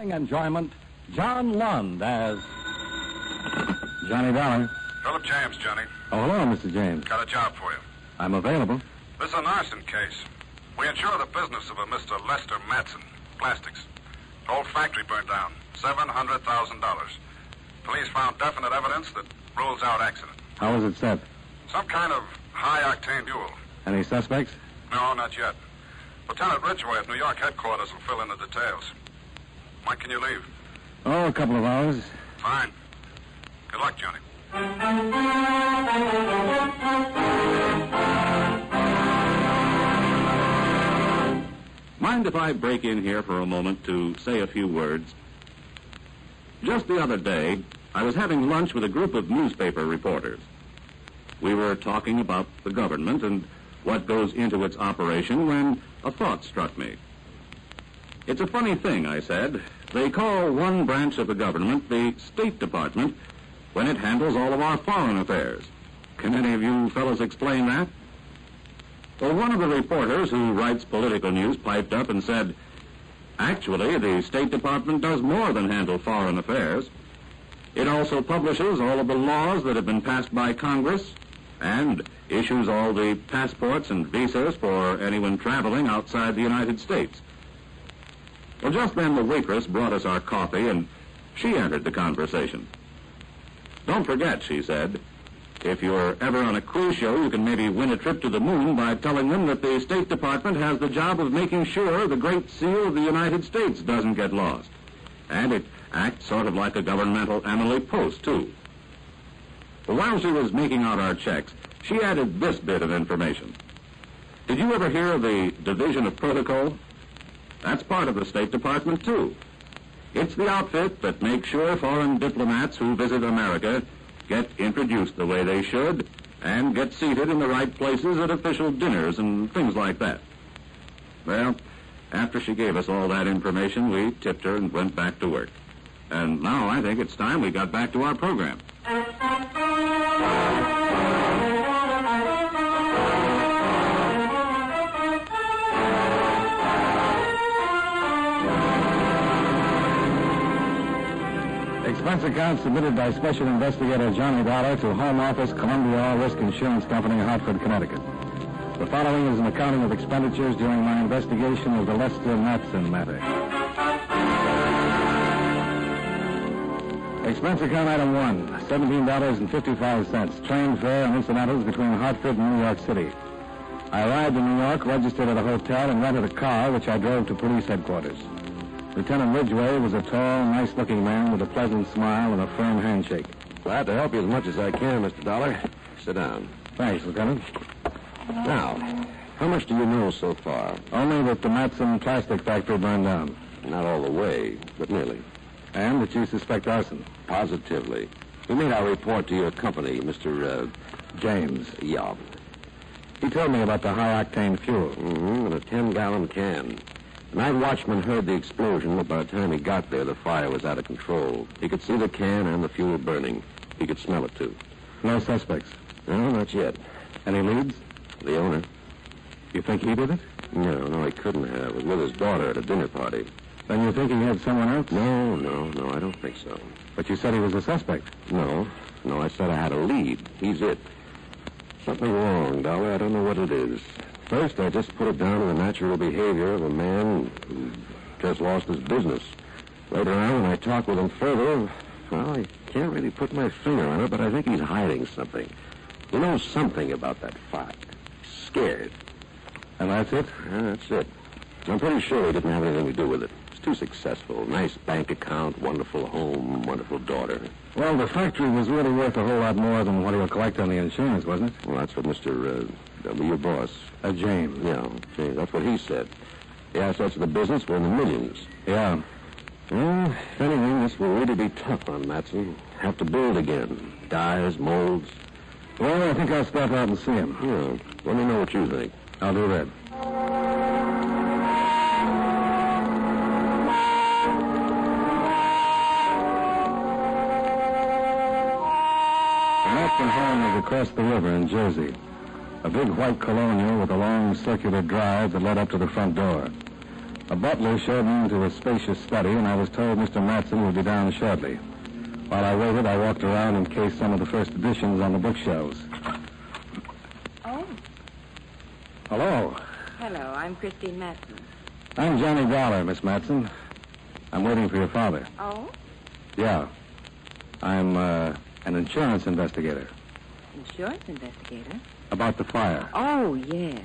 Enjoyment, John Lund as Johnny Dollar. Philip James, Johnny. Oh, hello, Mr. James. Got a job for you. I'm available. This is an arson case. We insure the business of a Mr. Lester Matson, plastics. The whole factory burned down. $700,000. Police found definite evidence that rules out accident. How was it set? Some kind of high-octane duel. Any suspects? No, not yet. Lieutenant Ridgway at New York headquarters will fill in the details. When can you leave? Oh, a couple of hours. Fine. Good luck, Johnny. Mind if I break in here for a moment to say a few words? Just the other day, I was having lunch with a group of newspaper reporters. We were talking about the government and what goes into its operation when a thought struck me. It's a funny thing, I said. They call one branch of the government the State Department when it handles all of our foreign affairs. Can any of you fellows explain that? Well, one of the reporters who writes political news piped up and said, actually, the State Department does more than handle foreign affairs. It also publishes all of the laws that have been passed by Congress and issues all the passports and visas for anyone traveling outside the United States. Well, just then the waitress brought us our coffee, and she entered the conversation. Don't forget, she said, if you're ever on a cruise show, you can maybe win a trip to the moon by telling them that the State Department has the job of making sure the Great Seal of the United States doesn't get lost. And it acts sort of like a governmental Emily Post, too. Well, while she was making out our checks, she added this bit of information. Did you ever hear of the Division of Protocol? That's part of the State Department, too. It's the outfit that makes sure foreign diplomats who visit America get introduced the way they should and get seated in the right places at official dinners and things like that. Well, after she gave us all that information, we tipped her and went back to work. And now I think it's time we got back to our program. Expense account submitted by Special Investigator Johnny Dollar to Home Office, Columbia All Risk Insurance Company, Hartford, Connecticut. The following is an accounting of expenditures during my investigation of the Lester Matson matter. Expense account item 1, $17.55, train fare and incidentals between Hartford and New York City. I arrived in New York, registered at a hotel, and rented a car, which I drove to police headquarters. Lieutenant Ridgway was a tall, nice-looking man with a pleasant smile and a firm handshake. Glad to help you as much as I can, Mr. Dollar. Sit down. Thanks, Lieutenant. Now, how much do you know so far? Only that the Matson plastic factory burned down. Not all the way, but nearly. And that you suspect arson. Positively. We made our report to your company, Mr. James. Yeah. He told me about the high-octane fuel. Mm-hmm, in a 10-gallon can. The night watchman heard the explosion, but by the time he got there, the fire was out of control. He could see the can and the fuel burning. He could smell it, too. No suspects? No, not yet. Any leads? The owner. You think he did it? No, he couldn't have. He was with his daughter at a dinner party. Then you think he had someone else? No, I don't think so. But you said he was a suspect. No, I said I had a lead. He's it. Something wrong, Dollar. I don't know what it is. First, I just put it down to the natural behavior of a man who just lost his business. Later on, when I talk with him further, well, I can't really put my finger on it, but I think he's hiding something. He knows something about that fire. He's scared. And that's it? Yeah, that's it. I'm pretty sure he didn't have anything to do with it. He's too successful. Nice bank account, wonderful home, wonderful daughter. Well, the factory was really worth a whole lot more than what he'll collect on the insurance, wasn't it? Well, that's what Mr. Your boss. James. Yeah, James. That's what he said. The assets of the business were in the millions. Yeah. Well, if anything, this will really be tough on Matson. Have to build again. Dyes, molds. Well, I think I'll stop out and see him. Yeah. Let me know what you think. I'll do that. The Matson home is across the river in Jersey. A big white colonial with a long circular drive that led up to the front door. A butler showed me into a spacious study, and I was told Mr. Matson would be down shortly. While I waited, I walked around and cased some of the first editions on the bookshelves. Oh. Hello. Hello, I'm Christine Matson. I'm Johnny Dollar, Miss Matson. I'm waiting for your father. Oh? Yeah. I'm an insurance investigator. Insurance investigator? About the fire. Oh, yes.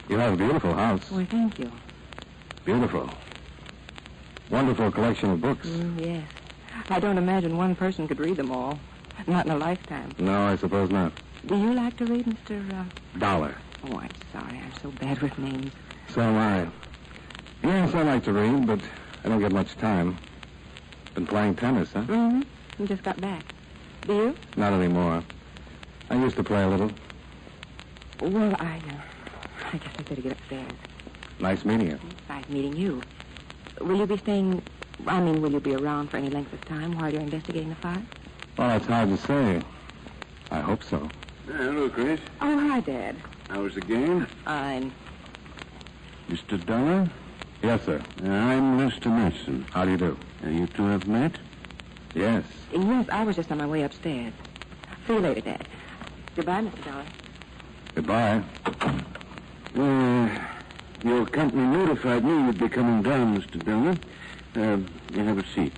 You have a beautiful house. Well, thank you. Beautiful. Wonderful collection of books. Yes. I don't imagine one person could read them all. Not in a lifetime. No, I suppose not. Do you like to read, Mr. Dollar. Oh, I'm sorry. I'm so bad with names. So am I. Yes, I like to read, but I don't get much time. Been playing tennis, huh? Mm-hmm. You just got back. Do you? Not anymore. I used to play a little. Well, I guess I better get upstairs. Nice meeting you. Nice meeting you. Will you be around for any length of time while you're investigating the fire? Well, it's hard to say. I hope so. Hello, Chris. Oh, hi, Dad. How was the game? Fine. Mr. Dollar? Yes, sir. I'm Mr. Matson. How do you do? You two have met? Yes. Yes, I was just on my way upstairs. See you later, Dad. Goodbye, Mr. Dollar. Goodbye. Your company notified me you'd be coming down, Mr. Dollar. You have a seat.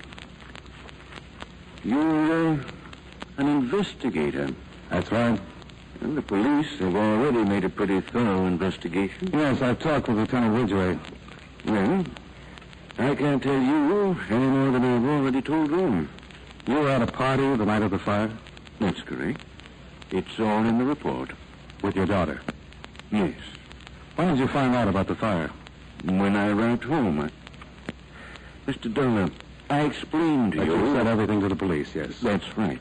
You're an investigator. That's right. And the police have already made a pretty thorough investigation. Yes, I've talked with Lieutenant Ridgway. Well, I can't tell you any more than I've already told them. You were at a party the night of the fire? That's correct. It's all in the report. With your daughter? Yes. When did you find out about the fire? When I arrived home, Mr. Dollar, I explained to But you... you said everything to the police, yes. That's right.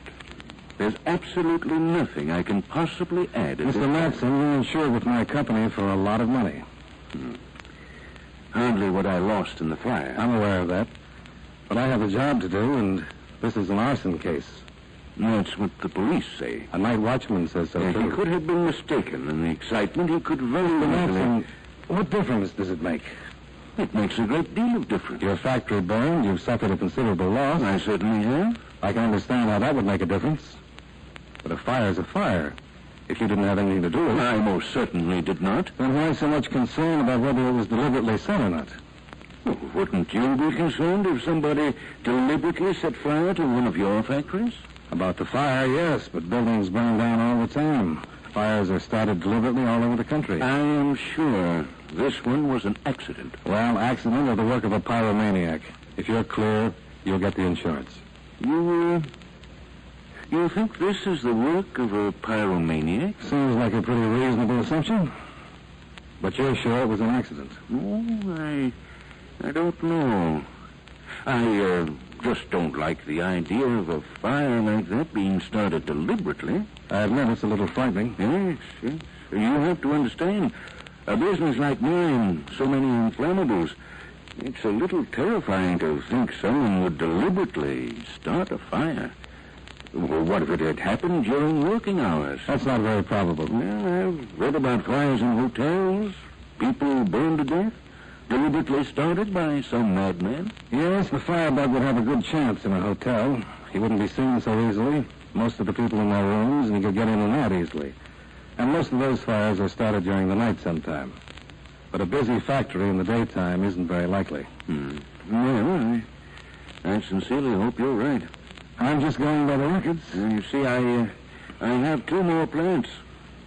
There's absolutely nothing I can possibly add. Mr. Matson, you're insured with my company for a lot of money. Hardly what I lost in the fire. I'm aware of that. But I have a job to do, and this is an arson case. That's what the police say. A night watchman says so, He too. could have been mistaken. In the excitement, he could very Mr. easily... Matson, what difference does it make? It makes a great deal of difference. Your factory burned, you've suffered a considerable loss. I certainly have. I can understand how that would make a difference. But a fire's a fire. If you didn't have anything to do with it, I most certainly did not. then why so much concern about whether it was deliberately set or not? Oh, wouldn't you be concerned if somebody deliberately set fire to one of your factories? About the fire, yes, but buildings burn down all the time. Fires are started deliberately all over the country. I am sure this one was an accident. Well, accident or the work of a pyromaniac. If you're clear, you'll get the insurance. You think this is the work of a pyromaniac? Seems like a pretty reasonable assumption. But you're sure it was an accident? Oh, I don't know. I just don't like the idea of a fire like that being started deliberately. I admit it's a little frightening. Yes. You have to understand, a business like mine, so many inflammables, it's a little terrifying to think someone would deliberately start a fire. Well, what if it had happened during working hours? That's not very probable. Well, I've read about fires in hotels, people burned to death, deliberately started by some madman. Yes, the firebug would have a good chance in a hotel. He wouldn't be seen so easily. Most of the people in their rooms, and he could get in and out easily. And most of those fires are started during the night sometime. But a busy factory in the daytime isn't very likely. Well, I sincerely hope you're right. I'm just going by the records. You see, I have two more plants.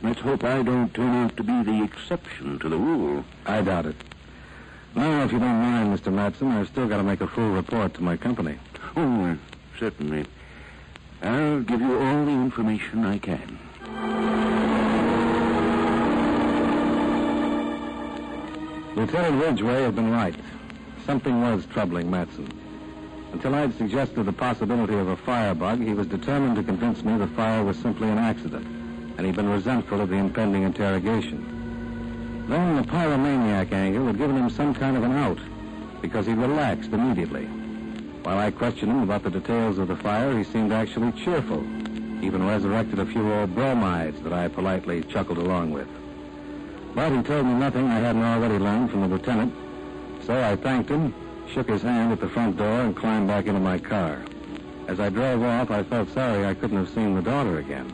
Let's hope I don't turn out to be the exception to the rule. I doubt it. Now, if you don't mind, Mr. Matson, I've still got to make a full report to my company. Oh, certainly. I'll give you all the information I can. Lieutenant Ridgway had been right. Something was troubling Matson. Until I'd suggested the possibility of a firebug, he was determined to convince me the fire was simply an accident, and he'd been resentful of the impending interrogation. Then the pyromaniac angle had given him some kind of an out, because he relaxed immediately. While I questioned him about the details of the fire, he seemed actually cheerful, even resurrected a few old bromides that I politely chuckled along with. But he told me nothing I hadn't already learned from the lieutenant. So I thanked him, shook his hand at the front door, and climbed back into my car. As I drove off, I felt sorry I couldn't have seen the daughter again,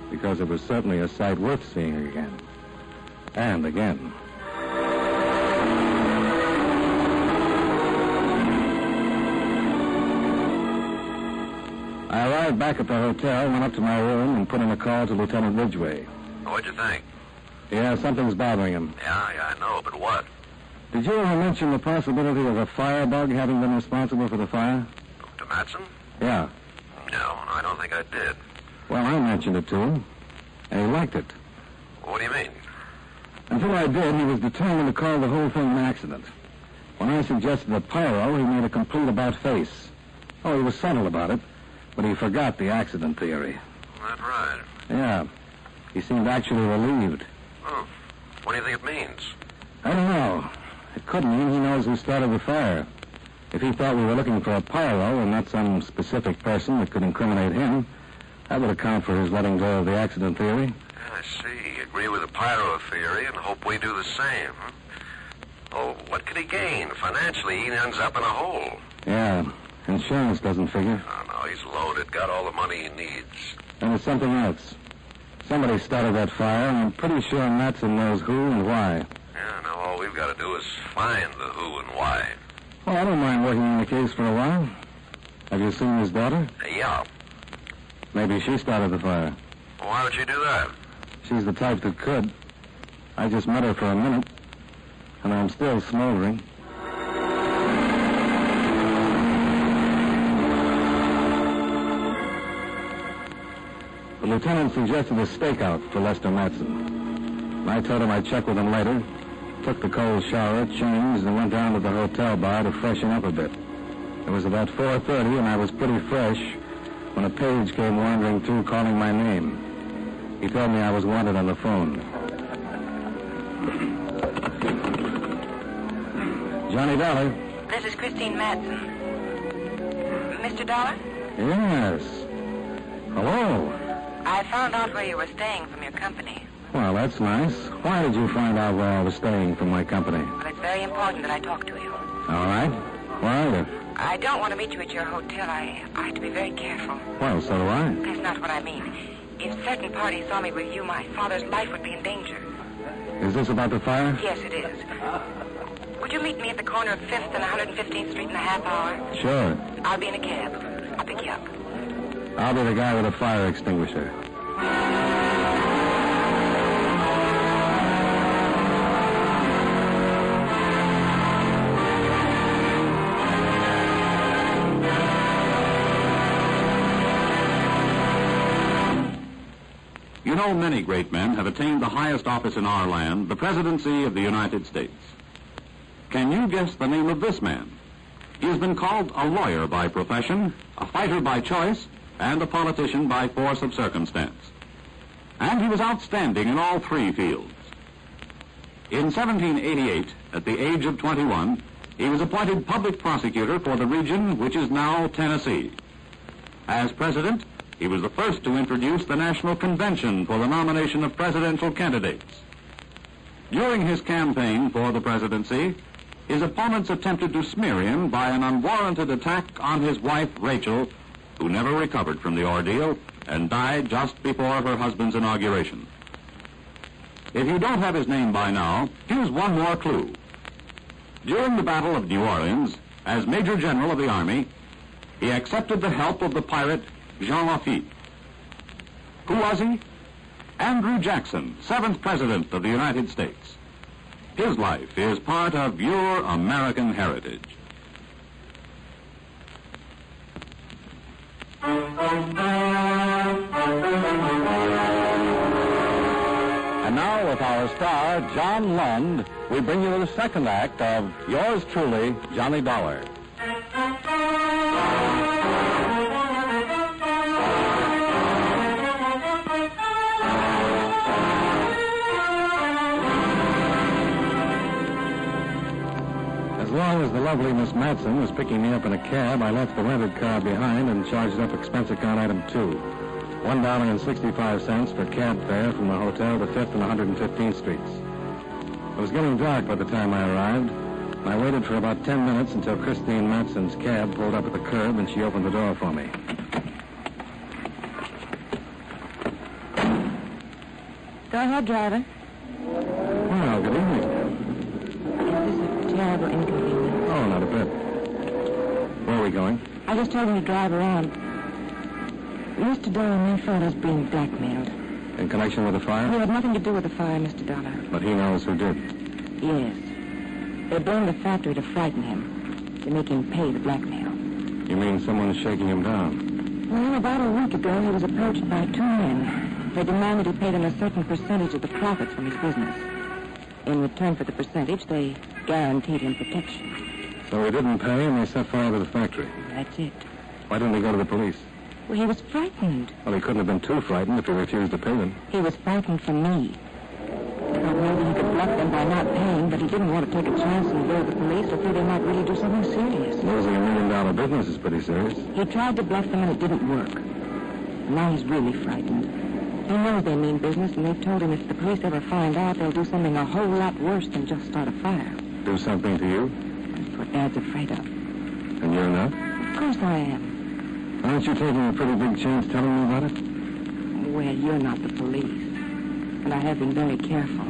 because it was certainly a sight worth seeing again. And again. I arrived back at the hotel, went up to my room, and put in a call to Lieutenant Ridgway. What'd you think? Yeah, something's bothering him. Yeah, I know, but what? Did you ever mention the possibility of a firebug having been responsible for the fire? To Matson? Yeah. No, I don't think I did. Well, I mentioned it to him, and he liked it. What do you mean? Until I did, he was determined to call the whole thing an accident. When I suggested the pyro, he made a complete about-face. Oh, he was subtle about it, but he forgot the accident theory. That's right. Yeah. He seemed actually relieved. Oh, what do you think it means? I don't know. It could mean he knows who started the fire. If he thought we were looking for a pyro and not some specific person that could incriminate him, that would account for his letting go of the accident theory. I see. Agree with the pyro theory and hope we do the same. Huh? Oh, what could he gain? Financially, he ends up in a hole. Yeah. Insurance doesn't figure. Oh, no, he's loaded. Got all the money he needs. And there's something else. Somebody started that fire, and I'm pretty sure Matson knows who and why. Yeah, now all we've got to do is find the who and why. Well, I don't mind working on the case for a while. Have you seen his daughter? Yeah. Maybe she started the fire. Well, why would you do that? She's the type that could. I just met her for a minute, and I'm still smoldering. The lieutenant suggested a stakeout for Lester Matson. I told him I'd check with him later, took the cold shower, changed, and went down to the hotel bar to freshen up a bit. It was about 4:30, and I was pretty fresh when a page came wandering through calling my name. He told me I was wanted on the phone. Johnny Dollar. This is Christine Matson. Mr. Dollar? Yes. Hello. I found out where you were staying from your company. Well, that's nice. Why did you find out where I was staying from my company? Well, it's very important that I talk to you. All right. Where are you? I don't want to meet you at your hotel. I have to be very careful. Well, so do I. That's not what I mean. If certain parties saw me with you, my father's life would be in danger. Is this about the fire? Yes, it is. Would you meet me at the corner of 5th and 115th Street in a half hour? Sure. I'll be in a cab. I'll pick you up. I'll be the guy with a fire extinguisher. You know, many great men have attained the highest office in our land, the presidency of the United States. Can you guess the name of this man? He has been called a lawyer by profession, a fighter by choice, and a politician by force of circumstance. And he was outstanding in all three fields. In 1788, at the age of 21, he was appointed public prosecutor for the region which is now Tennessee. As president, he was the first to introduce the National Convention for the nomination of presidential candidates. During his campaign for the presidency, his opponents attempted to smear him by an unwarranted attack on his wife, Rachel, who never recovered from the ordeal and died just before her husband's inauguration. If you don't have his name by now, here's one more clue. During the Battle of New Orleans, as Major General of the Army, he accepted the help of the pirate Jean Lafitte. Who was he? Andrew Jackson, 7th President of the United States. His life is part of your American heritage. And now, with our star, John Lund, we bring you the second act of yours truly, Johnny Dollar. As long as the lovely Miss Matson was picking me up in a cab, I left the rented car behind and charged up expense account item 2. $1.65 for cab fare from the hotel to 5th and 115th Streets. It was getting dark by the time I arrived, I waited for about 10 minutes until Christine Matson's cab pulled up at the curb and she opened the door for me. Go ahead, driver. Well, good evening. Is this a terrible inconvenience? Oh, not a bit. Where are we going? I just told him to drive around. Mr. Dollar, my father's being blackmailed. In connection with the fire? He had nothing to do with the fire, Mr. Dollar. But he knows who did. Yes. They blamed the factory to frighten him, to make him pay the blackmail. You mean someone's shaking him down? Well, about a week ago, he was approached by two men. They demanded he pay them a certain percentage of the profits from his business. In return for the percentage, they guaranteed him protection. So he didn't pay and they set fire to the factory. That's it. Why didn't he go to the police? Well, he was frightened. Well, he couldn't have been too frightened if he refused to pay them. He was frightened for me. Well, maybe he could bluff them by not paying, but he didn't want to take a chance and go to the police or fear they might really do something serious. Losing $1 million business is pretty serious. He tried to bluff them and it didn't work. Now he's really frightened. He knows they mean business, and they've told him if the police ever find out, they'll do something a whole lot worse than just start a fire. Do something to you? That's what Dad's afraid of. And you're not? Of course I am. Aren't you taking a pretty big chance telling me about it? Well, you're not the police, and I have been very careful.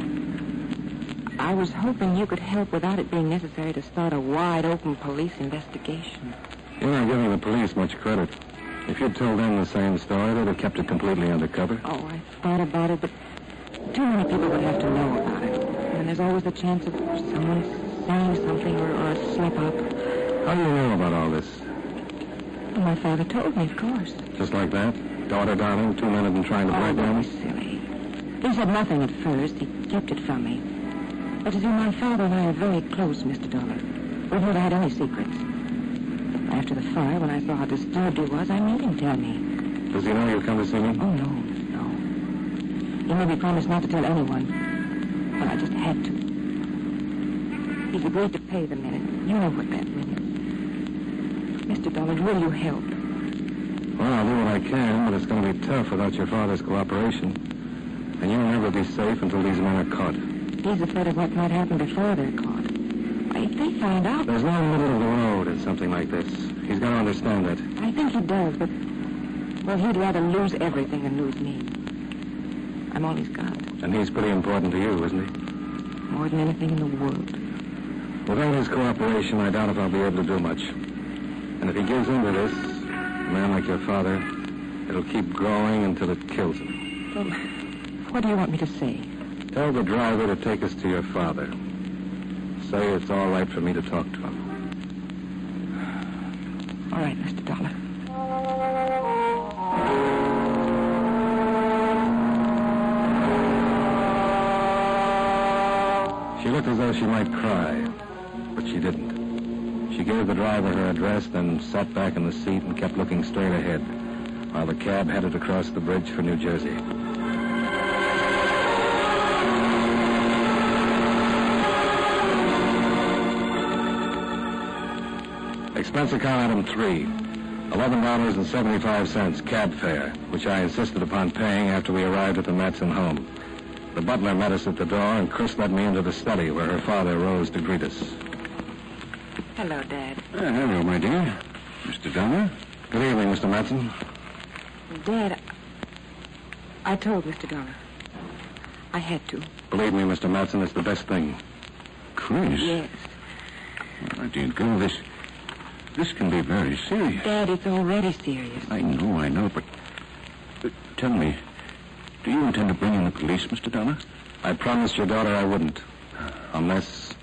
I was hoping you could help without it being necessary to start a wide-open police investigation. You're not giving the police much credit. If you'd told them the same story, they'd have kept it completely undercover. Oh, I thought about it, but too many people would have to know about it. And there's always the chance of someone saying something or a slip-up. How do you know about all this? Well, my father told me, of course. Just like that? Daughter, darling, 2 men have been trying to break Don't in? be silly. He said nothing at first. He kept it from me. But you see, my father and I are very close, Mr. Dollar. We've never had any secrets. After the fire, when I saw how disturbed he was, I made him tell me. Does he know you'll come to see me? Oh, no. He made me promise not to tell anyone. But I just had to. He's agreed to pay the men, and you know what that means. Mr. Dollar, will you help? Well, I'll do what I can, but it's going to be tough without your father's cooperation. And you'll never be safe until these men are caught. He's afraid of what might happen before they're caught. If they find out... There's no middle of the road in something like this. He's got to understand that. I think he does, but... Well, he'd rather lose everything than lose me. I'm all he's got. And he's pretty important to you, isn't he? More than anything in the world. Without his cooperation, I doubt if I'll be able to do much. And if he gives in to this, a man like your father, it'll keep growing until it kills him. Well, what do you want me to say? Tell the driver to take us to your father. Say it's all right for me to talk to him. All right, Mr. Dollar. She looked as though she might cry, but she didn't. She gave the driver her address, then sat back in the seat and kept looking straight ahead while the cab headed across the bridge for New Jersey. Expense account item 3, $11.75 cab fare, which I insisted upon paying after we arrived at the Matson home. The butler met us at the door, and Chris led me into the study where her father rose to greet us. Hello, Dad. Hello, my dear. Mr. Dollar? Good evening, Mr. Matson. Dad, I told Mr. Dollar. I had to. Believe me, Mr. Matson, it's the best thing. Chris? Yes. My dear girl, this can be very serious. Dad, it's already serious. I know, but tell me, do you intend to bring in the police, Mr. Dollar? I promised your daughter I wouldn't, unless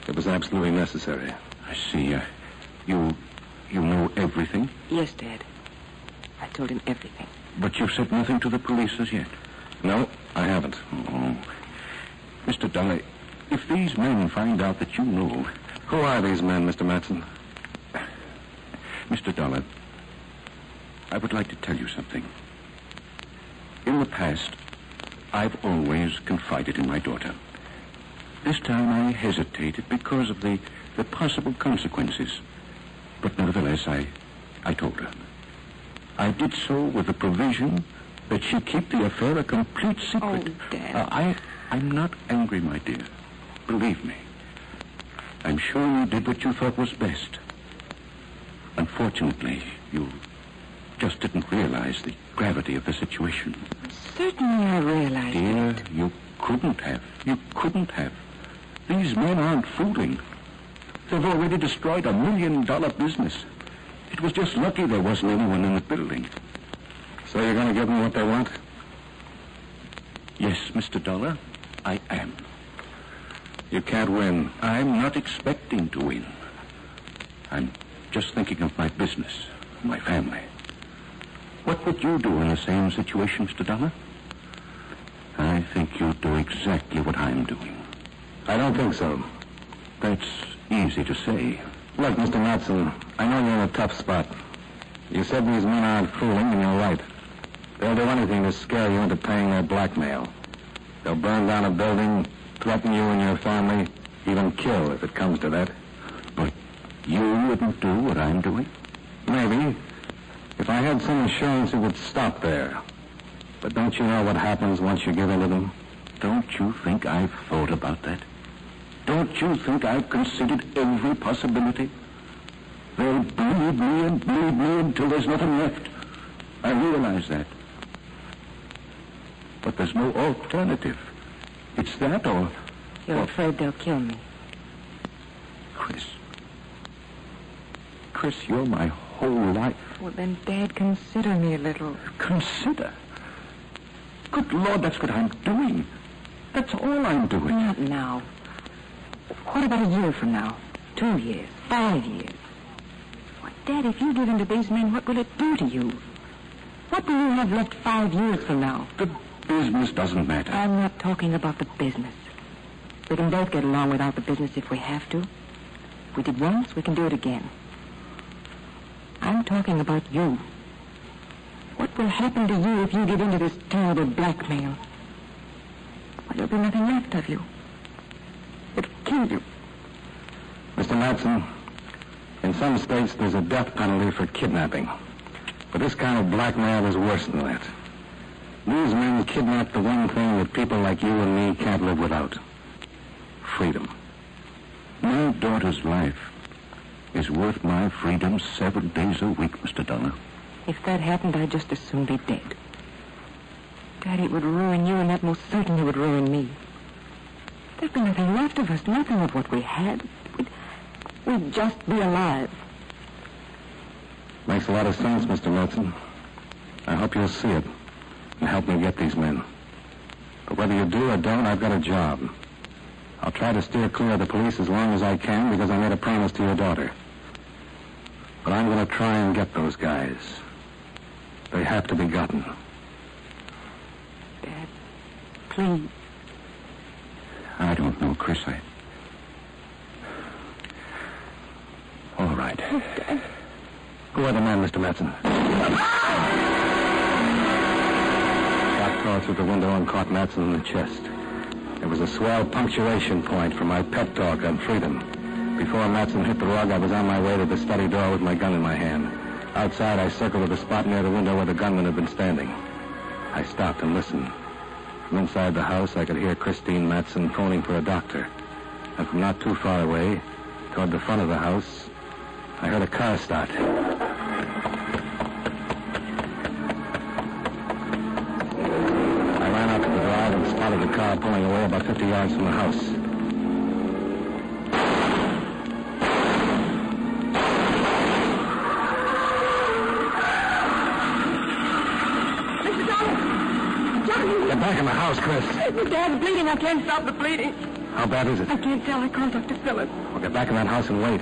it was absolutely necessary. I see. You know everything? Yes, Dad. I told him everything. But you've said nothing to the police as yet? No, I haven't. Oh. Mr. Dollar, if these men find out that you know... Who are these men, Mr. Matson? Mr. Dollar, I would like to tell you something. In the past, I've always confided in my daughter. This time I hesitated because of the possible consequences. But nevertheless, I told her. I did so with the provision that she keep the affair a complete secret. Oh, Dad. I'm not angry, my dear. Believe me. I'm sure you did what you thought was best. Unfortunately, you just didn't realize the gravity of the situation. Certainly I realized Dear, it. you couldn't have. You couldn't have. These men aren't fooling. They've already destroyed $1 million business. It was just lucky there wasn't anyone in the building. So you're going to give them what they want? Yes, Mr. Dollar, I am. You can't win. I'm not expecting to win. I'm just thinking of my business, my family. What would you do in the same situation, Mr. Dollar? I think you'd do exactly what I'm doing. I don't think so. That's easy to say. Look, Mr. Matson, I know you're in a tough spot. You said these men aren't fooling, and you're right. They'll do anything to scare you into paying their blackmail. They'll burn down a building, threaten you and your family, even kill if it comes to that. But you wouldn't do what I'm doing? Maybe. If I had some assurance it would stop there. But don't you know what happens once you give in to them? Don't you think I've thought about that? Don't you think I've considered every possibility? They'll bleed me until there's nothing left. I realize that. But there's no alternative. It's that or... You're afraid they'll kill me. Chris, you're my whole life. Well, then, Dad, consider me a little. Consider? Good Lord, that's what I'm doing. That's all I'm doing. Not now. What about a year from now? 2 years? 5 years? Why, Dad, if you give in to these men, what will it do to you? What will you have left 5 years from now? The business doesn't matter. I'm not talking about the business. We can both get along without the business if we have to. If we did once, we can do it again. I'm talking about you. What will happen to you if you give in to this terrible blackmail? Well, there'll be nothing left of you. It'll kill you. Mr. Matson, in some states there's a death penalty for kidnapping. But this kind of blackmail is worse than that. These men kidnap the one thing that people like you and me can't live without. Freedom. My daughter's life is worth my freedom 7 days a week, Mr. Dollar. If that happened, I'd just as soon be dead. Daddy, it would ruin you, and that most certainly would ruin me. There'd be nothing left of us, nothing of what we had. We'd just be alive. Makes a lot of sense, Mr. Matson. I hope you'll see it and help me get these men. But whether you do or don't, I've got a job. I'll try to steer clear of the police as long as I can because I made a promise to your daughter. But I'm going to try and get those guys. They have to be gotten. Dad, please. I don't know, Chris. All right. Dad. Who are the men, Mr. Matson? Shot crawled through the window and caught Matson in the chest. It was a swell punctuation point for my pep talk on freedom. Before Matson hit the rug, I was on my way to the study door with my gun in my hand. Outside, I circled to the spot near the window where the gunman had been standing. I stopped and listened. From inside the house, I could hear Christine Matson phoning for a doctor. And from not too far away, toward the front of the house, I heard a car start. I ran out to the drive and spotted the car pulling away about 50 yards from the house. Get back in the house, Chris. Dad's bleeding. I can't stop the bleeding. How bad is it? I can't tell. I called Dr. Phillips. Well, get back in that house and wait.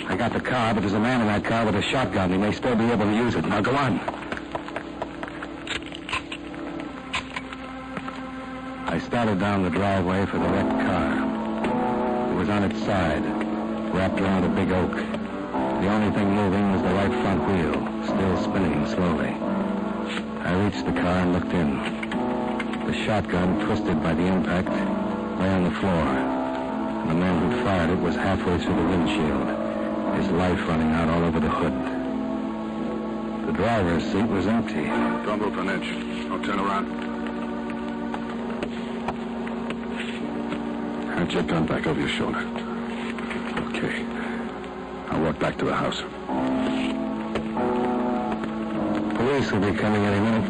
I got the car, but there's a man in that car with a shotgun. He may still be able to use it. Now, go on. I started down the driveway for the wrecked car. It was on its side, wrapped around a big oak. The only thing moving was the right front wheel, still spinning slowly. I reached the car and looked in. The shotgun, twisted by the impact, lay on the floor. And the man who fired it was halfway through the windshield, his life running out all over the hood. The driver's seat was empty. Don't move an inch. Don't turn around. Hand your gun back over your shoulder. I'll walk back to the house. Police will be coming any minute.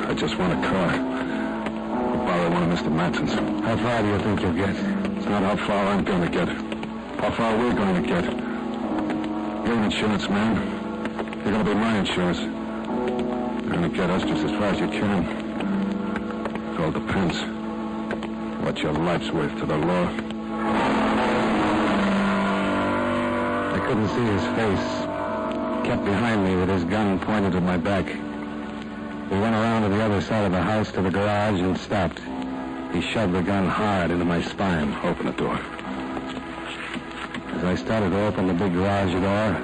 I just want a car. I'll borrow one of Mr. Matson's. How far do you think you'll get? It's not how far I'm going to get. How far we're going to get. You're an insurance man. You're going to be my insurance. You're going to get us just as far as you can. It all depends. What your life's worth to the law. I couldn't see his face. Kept behind me with his gun pointed at my back. We went around to the other side of the house to the garage and stopped. He shoved the gun hard into my spine. Open the door. As I started to open the big garage door,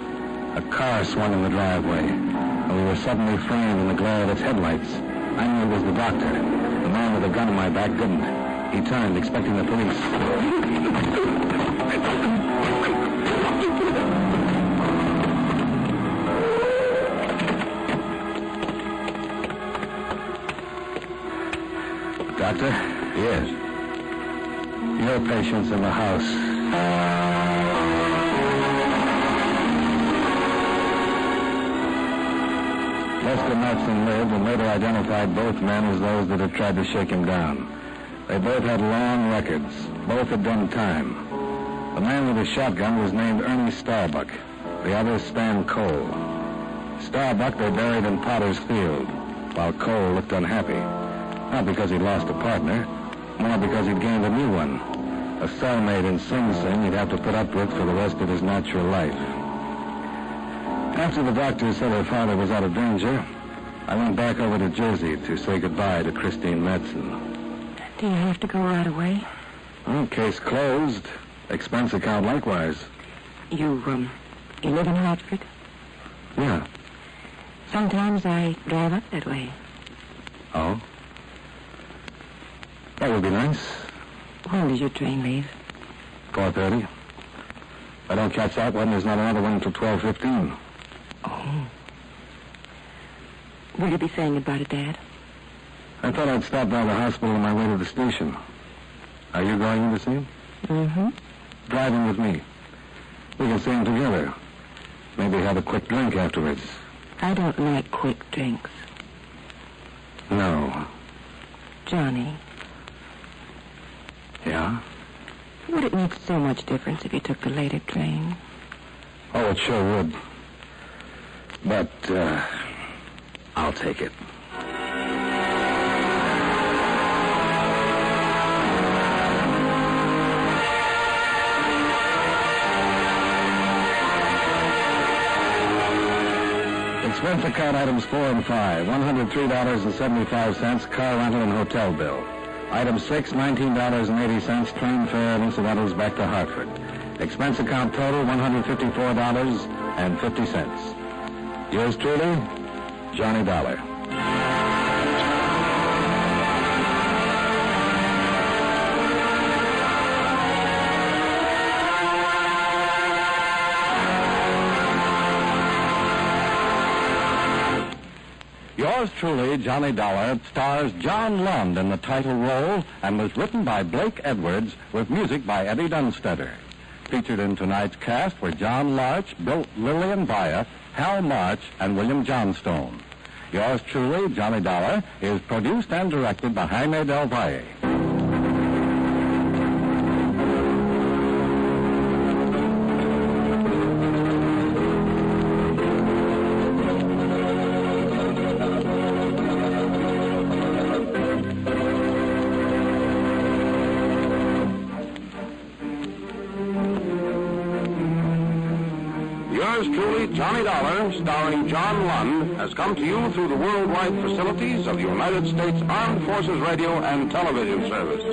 a car swung in the driveway, and we were suddenly framed in the glare of its headlights. I knew it was the doctor. The man with the gun on my back didn't. He turned, expecting the police. Doctor? Yes. Your patient's in the house. Lester Matson lived and later identified both men as those that had tried to shake him down. They both had long records. Both had done time. The man with the shotgun was named Ernie Starbuck. The other, Stan Cole. Starbuck they buried in Potter's Field, while Cole looked unhappy. Not because he'd lost a partner, more because he'd gained a new one. A cellmate in Sing Sing he'd have to put up with for the rest of his natural life. After the doctor said her father was out of danger, I went back over to Jersey to say goodbye to Christine Matson. Do you have to go right away? Well, case closed. Expense account likewise. You live in Hartford? Yeah. Sometimes I drive up that way. Oh? That would be nice. When does your train leave? 4:30. If I don't catch that one, there's not another one until 12:15. Oh. Will you be saying goodbye to Dad? I thought I'd stop by the hospital on my way to the station. Are you going in to see him? Mm-hmm. Drive in with me. We can see him together. Maybe have a quick drink afterwards. I don't like quick drinks. No. Johnny, Yeah? would it make so much difference if you took the later train? Oh, it sure would. But, I'll take it. Expense account items 4 and 5, $103.75, car rental and hotel bill. Item 6, $19.80, train fare and incidentals back to Hartford. Expense account total, $154.50. Yours truly, Johnny Dollar. Yours truly, Johnny Dollar, stars John Lund in the title role and was written by Blake Edwards with music by Eddie Dunstetter. Featured in tonight's cast were John Larch, Lillian Baya, Hal March, and William Johnstone. Yours truly, Johnny Dollar, is produced and directed by Jaime Del Valle. Yours truly, Johnny Dollar, starring John Lund, has come to you through the worldwide facilities of the United States Armed Forces Radio and Television Service.